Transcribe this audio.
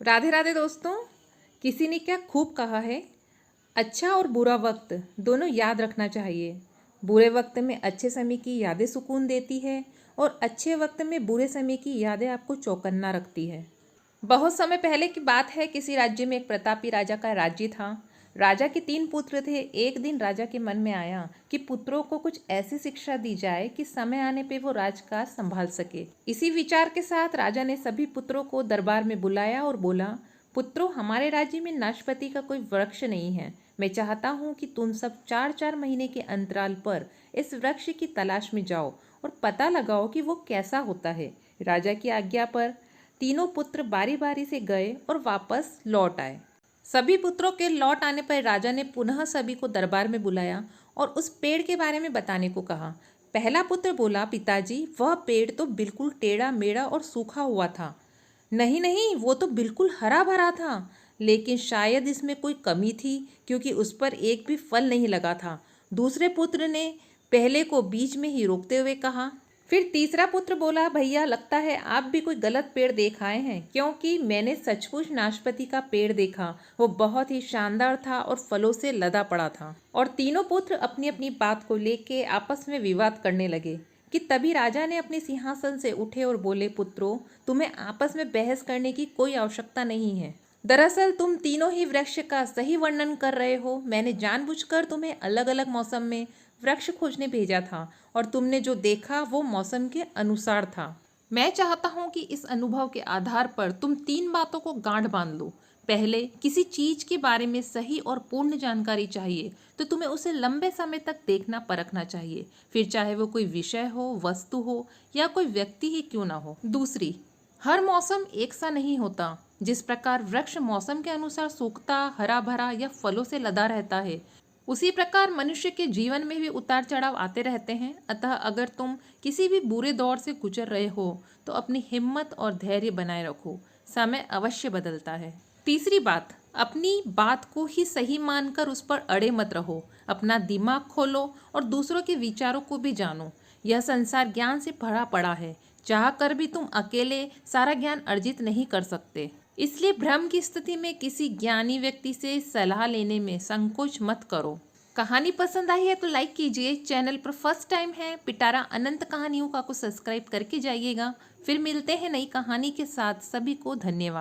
राधे राधे दोस्तों। किसी ने क्या खूब कहा है, अच्छा और बुरा वक्त दोनों याद रखना चाहिए। बुरे वक्त में अच्छे समय की यादें सुकून देती है और अच्छे वक्त में बुरे समय की यादें आपको चौकन्ना रखती है। बहुत समय पहले की बात है, किसी राज्य में एक प्रतापी राजा का राज्य था। राजा के 3 पुत्र थे। एक दिन राजा के मन में आया कि पुत्रों को कुछ ऐसी शिक्षा दी जाए कि समय आने पे वो राजकाज संभाल सके। इसी विचार के साथ राजा ने सभी पुत्रों को दरबार में बुलाया और बोला, पुत्रों, हमारे राज्य में नाशपाती का कोई वृक्ष नहीं है। मैं चाहता हूँ कि तुम सब 4-4 महीने के अंतराल पर इस वृक्ष की तलाश में जाओ और पता लगाओ कि वो कैसा होता है। राजा की आज्ञा पर तीनों पुत्र बारी बारी से गए और वापस लौट आए। सभी पुत्रों के लौट आने पर राजा ने पुनः सभी को दरबार में बुलाया और उस पेड़ के बारे में बताने को कहा। पहला पुत्र बोला, पिताजी, वह पेड़ तो बिल्कुल टेढ़ा मेढ़ा और सूखा हुआ था। नहीं नहीं, वो तो बिल्कुल हरा भरा था, लेकिन शायद इसमें कोई कमी थी क्योंकि उस पर एक भी फल नहीं लगा था। दूसरे पुत्र ने पहले को बीच में ही रोकते हुए कहा। फिर तीसरा पुत्र बोला, भैया, लगता है आप भी कोई गलत पेड़ देख आए हैं, क्योंकि मैंने सचमुच नाशपाती का पेड़ देखा। वो बहुत ही शानदार था और फलों से लदा पड़ा था। और तीनों पुत्र अपनी अपनी बात को लेके आपस में विवाद करने लगे कि तभी राजा ने अपने सिंहासन से उठे और बोले, पुत्रों, तुम्हें आपस में बहस करने की कोई आवश्यकता नहीं है। दरअसल तुम तीनों ही वृक्ष का सही वर्णन कर रहे हो। मैंने जानबूझकर तुम्हें अलग अलग मौसम में वृक्ष खोजने भेजा था और तुमने जो देखा वो मौसम के अनुसार था। मैं चाहता हूँ कि इस अनुभव के आधार पर तुम 3 बातों को गांठ बांध लो। पहले, किसी चीज के बारे में सही और पूर्ण जानकारी चाहिए तो तुम्हें उसे लंबे समय तक देखना परखना चाहिए, फिर चाहे वो कोई विषय हो, वस्तु हो या कोई व्यक्ति ही क्यों ना हो। दूसरी, हर मौसम एक सा नहीं होता। जिस प्रकार वृक्ष मौसम के अनुसार सूखता, हरा भरा या फलों से लदा रहता है, उसी प्रकार मनुष्य के जीवन में भी उतार चढ़ाव आते रहते हैं। अतः अगर तुम किसी भी बुरे दौर से गुजर रहे हो तो अपनी हिम्मत और धैर्य बनाए रखो। समय अवश्य बदलता है। तीसरी बात, अपनी बात को ही सही मानकर उस पर अड़े मत रहो। अपना दिमाग खोलो और दूसरों के विचारों को भी जानो। यह संसार ज्ञान से भरा पड़ा है। चाह कर भी तुम अकेले सारा ज्ञान अर्जित नहीं कर सकते। इसलिए भ्रम की स्थिति में किसी ज्ञानी व्यक्ति से सलाह लेने में संकोच मत करो। कहानी पसंद आई है तो लाइक कीजिए। चैनल पर फर्स्ट टाइम है, पिटारा अनंत कहानियों का को सब्सक्राइब करके जाइएगा। फिर मिलते हैं नई कहानी के साथ। सभी को धन्यवाद।